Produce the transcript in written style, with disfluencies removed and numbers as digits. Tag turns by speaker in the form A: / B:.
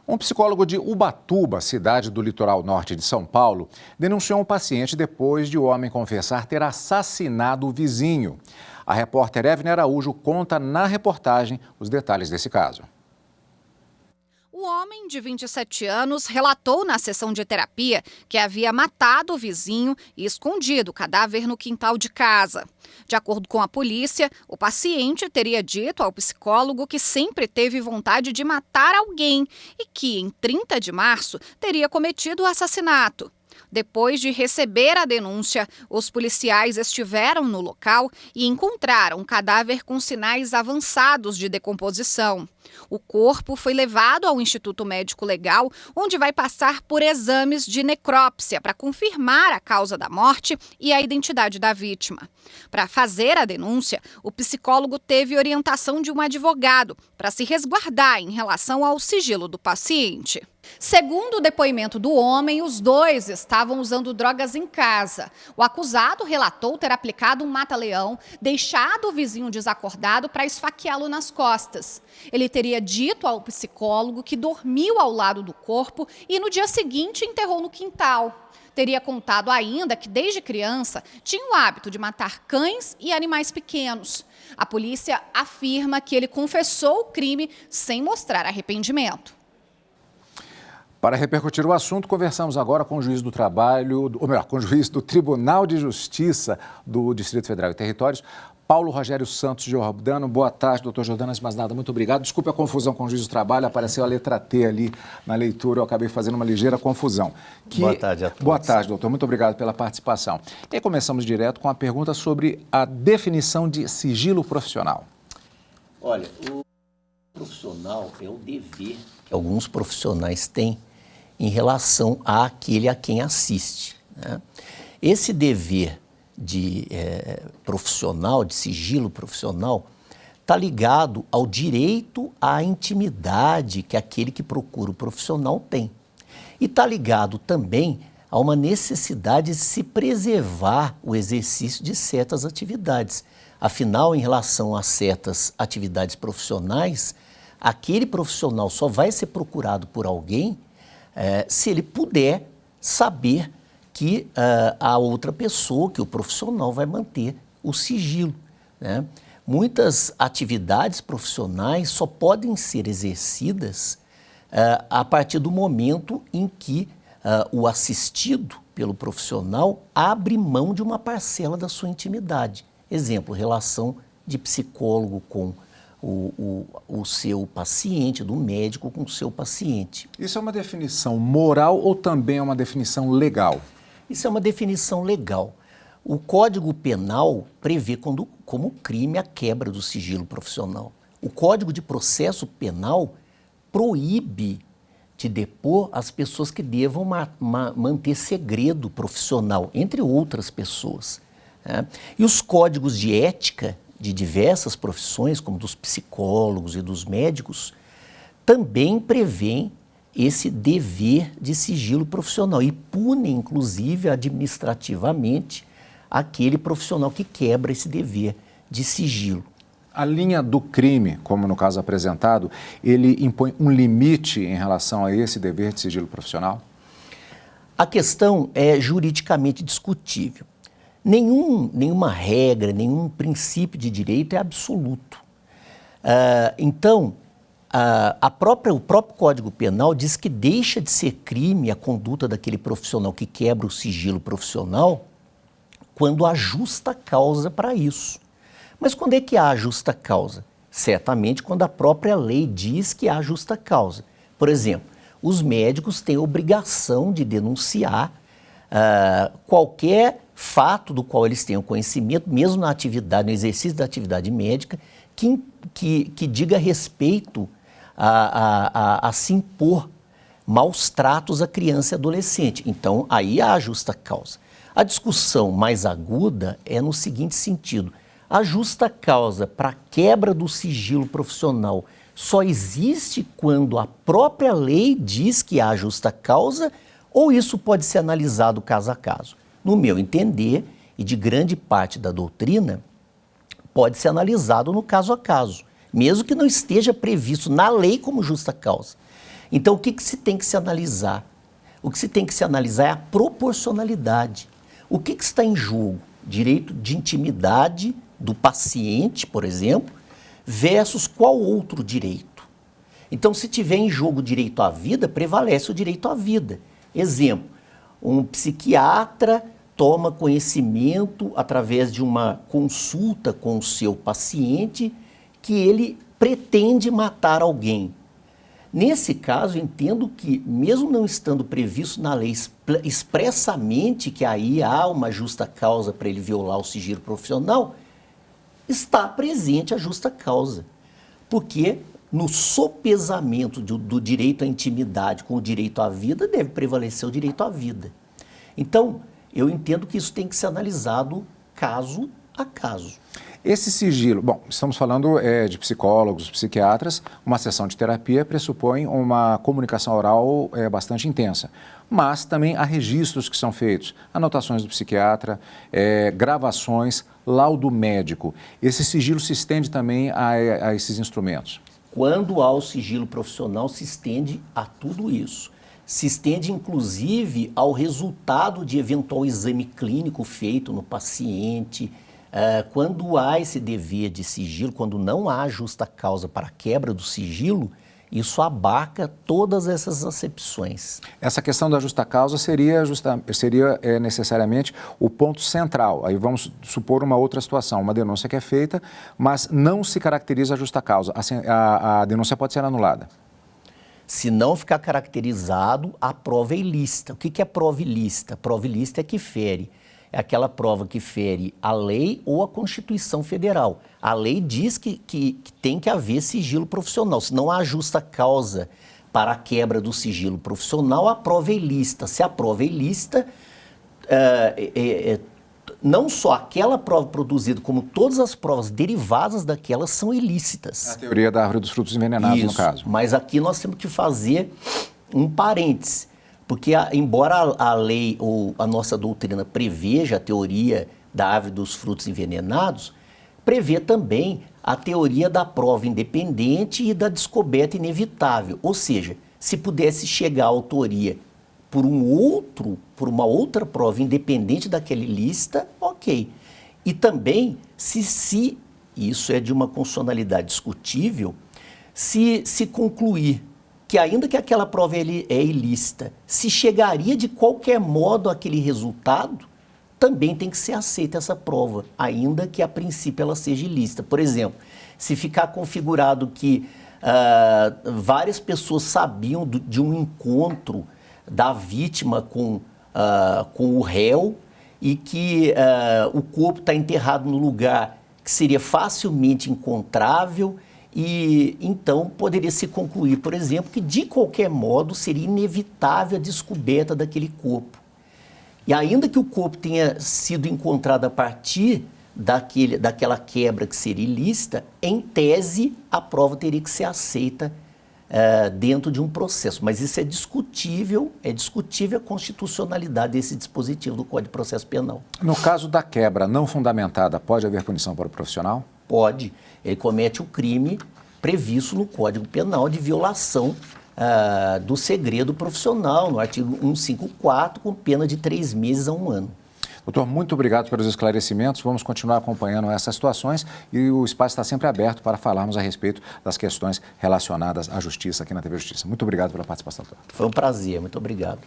A: Um psicólogo de Ubatuba, cidade do litoral norte de São Paulo, denunciou um paciente depois de o homem confessar ter assassinado o vizinho. A repórter Evelyn Araújo conta na reportagem os detalhes desse caso.
B: O homem de 27 anos relatou na sessão de terapia que havia matado o vizinho e escondido o cadáver no quintal de casa. De acordo com a polícia, o paciente teria dito ao psicólogo que sempre teve vontade de matar alguém e que, em 30 de março, teria cometido o assassinato. Depois de receber a denúncia, os policiais estiveram no local e encontraram um cadáver com sinais avançados de decomposição. O corpo foi levado ao Instituto Médico Legal, onde vai passar por exames de necrópsia para confirmar a causa da morte e a identidade da vítima. Para fazer a denúncia, o psicólogo teve orientação de um advogado para se resguardar em relação ao sigilo do paciente. Segundo o depoimento do homem, os dois estavam usando drogas em casa. O acusado relatou ter aplicado um mata-leão, deixado o vizinho desacordado para esfaqueá-lo nas costas. Ele teria dito ao psicólogo que dormiu ao lado do corpo e no dia seguinte enterrou no quintal. Teria contado ainda que desde criança tinha o hábito de matar cães e animais pequenos. A polícia afirma que ele confessou o crime sem mostrar arrependimento.
A: Para repercutir o assunto, conversamos agora com o juiz do trabalho, ou melhor, com o juiz do Tribunal de Justiça do Distrito Federal e Territórios, Paulo Rogério Santos Giordano. Boa tarde, doutor Giordano. Antes de mais nada, muito obrigado. Desculpe a confusão com o juiz do trabalho, apareceu a letra T ali na leitura, eu acabei fazendo uma ligeira confusão.
C: Boa tarde a todos.
A: Boa tarde, doutor. Muito obrigado pela participação. E aí começamos direto com a pergunta sobre a definição de sigilo profissional.
C: Olha, o profissional é o dever que alguns profissionais têm em relação àquele a quem assiste, né? Esse dever de profissional, de sigilo profissional, está ligado ao direito à intimidade que aquele que procura o profissional tem. E está ligado também a uma necessidade de se preservar o exercício de certas atividades. Afinal, em relação a certas atividades profissionais, aquele profissional só vai ser procurado por alguém se ele puder saber que a outra pessoa, que o profissional vai manter o sigilo, né? Muitas atividades profissionais só podem ser exercidas a partir do momento em que o assistido pelo profissional abre mão de uma parcela da sua intimidade. Exemplo, relação de psicólogo com o seu paciente, do médico com o seu paciente.
A: Isso é uma definição moral ou também é uma definição legal?
C: Isso é uma definição legal. O Código Penal prevê como crime a quebra do sigilo profissional. O Código de Processo Penal proíbe de depor as pessoas que devam manter segredo profissional, entre outras pessoas, né? E os códigos de ética de diversas profissões, como dos psicólogos e dos médicos, também prevêem esse dever de sigilo profissional e pune, inclusive, administrativamente, aquele profissional que quebra esse dever de sigilo.
A: A linha do crime, como no caso apresentado, ele impõe um limite em relação a esse dever de sigilo profissional?
C: A questão é juridicamente discutível. Nenhuma regra, nenhum princípio de direito é absoluto. Então, o próprio Código Penal diz que deixa de ser crime a conduta daquele profissional que quebra o sigilo profissional quando há justa causa para isso. Mas quando é que há justa causa? Certamente quando a própria lei diz que há justa causa. Por exemplo, os médicos têm obrigação de denunciar qualquer fato do qual eles tenham conhecimento, mesmo na atividade, no exercício da atividade médica, que diga respeito a se impor maus tratos a criança e adolescente. Então, aí há justa causa. A discussão mais aguda é no seguinte sentido: a justa causa para a quebra do sigilo profissional só existe quando a própria lei diz que há justa causa, ou isso pode ser analisado caso a caso? No meu entender, e de grande parte da doutrina, pode ser analisado no caso a caso, mesmo que não esteja previsto na lei como justa causa. Então, o que se tem que se analisar? O que se tem que se analisar é a proporcionalidade. O que está em jogo? Direito de intimidade do paciente, por exemplo, versus qual outro direito? Então, se tiver em jogo o direito à vida, prevalece o direito à vida. Exemplo, um psiquiatra toma conhecimento através de uma consulta com o seu paciente que ele pretende matar alguém. Nesse caso, eu entendo que, mesmo não estando previsto na lei expressamente que aí há uma justa causa para ele violar o sigilo profissional, está presente a justa causa. Porque no sopesamento do direito à intimidade com o direito à vida, deve prevalecer o direito à vida. Então, eu entendo que isso tem que ser analisado caso a caso.
A: Esse sigilo, bom, estamos falando de psicólogos, psiquiatras, uma sessão de terapia pressupõe uma comunicação oral bastante intensa, mas também há registros que são feitos, anotações do psiquiatra, gravações, laudo médico. Esse sigilo se estende também a esses instrumentos?
C: Quando há o sigilo profissional, se estende a tudo isso. Se estende, inclusive, ao resultado de eventual exame clínico feito no paciente. Quando há esse dever de sigilo, quando não há justa causa para a quebra do sigilo, isso abarca todas essas acepções.
A: Essa questão da justa causa seria necessariamente o ponto central. Aí vamos supor uma outra situação, uma denúncia que é feita, mas não se caracteriza a justa causa. A denúncia pode ser anulada.
C: Se não ficar caracterizado, a prova é ilícita. O que é prova ilícita? Prova ilícita é que fere. É aquela prova que fere a lei ou a Constituição Federal. A lei diz que tem que haver sigilo profissional. Se não há justa causa para a quebra do sigilo profissional, a prova é ilícita. Se a prova é ilícita, não só aquela prova produzida, como todas as provas derivadas daquela são ilícitas.
A: A teoria da árvore dos frutos envenenados,
C: Isso,
A: no caso.
C: Mas aqui nós temos que fazer um parêntese. Porque, embora a lei ou a nossa doutrina preveja a teoria da árvore dos frutos envenenados, prevê também a teoria da prova independente e da descoberta inevitável. Ou seja, se pudesse chegar à autoria por uma outra prova independente daquela ilícita, ok. E também, se isso é de uma constitucionalidade discutível, se concluir que ainda que aquela prova é ilícita, se chegaria de qualquer modo àquele resultado, também tem que ser aceita essa prova, ainda que a princípio ela seja ilícita. Por exemplo, se ficar configurado que várias pessoas sabiam de um encontro da vítima com o réu e que o corpo está enterrado no lugar que seria facilmente encontrável, e então poderia se concluir, por exemplo, que de qualquer modo seria inevitável a descoberta daquele corpo. E ainda que o corpo tenha sido encontrado a partir daquela quebra que seria ilícita, em tese a prova teria que ser aceita dentro de um processo. Mas isso é discutível a constitucionalidade desse dispositivo do Código de Processo Penal.
A: No caso da quebra não fundamentada, pode haver punição para o profissional?
C: Pode. Ele comete o crime previsto no Código Penal de violação do segredo profissional, no artigo 154, com pena de 3 meses a 1 ano.
A: Doutor, muito obrigado pelos esclarecimentos. Vamos continuar acompanhando essas situações e o espaço está sempre aberto para falarmos a respeito das questões relacionadas à justiça aqui na TV Justiça. Muito obrigado pela participação, doutor.
C: Foi um prazer, muito obrigado.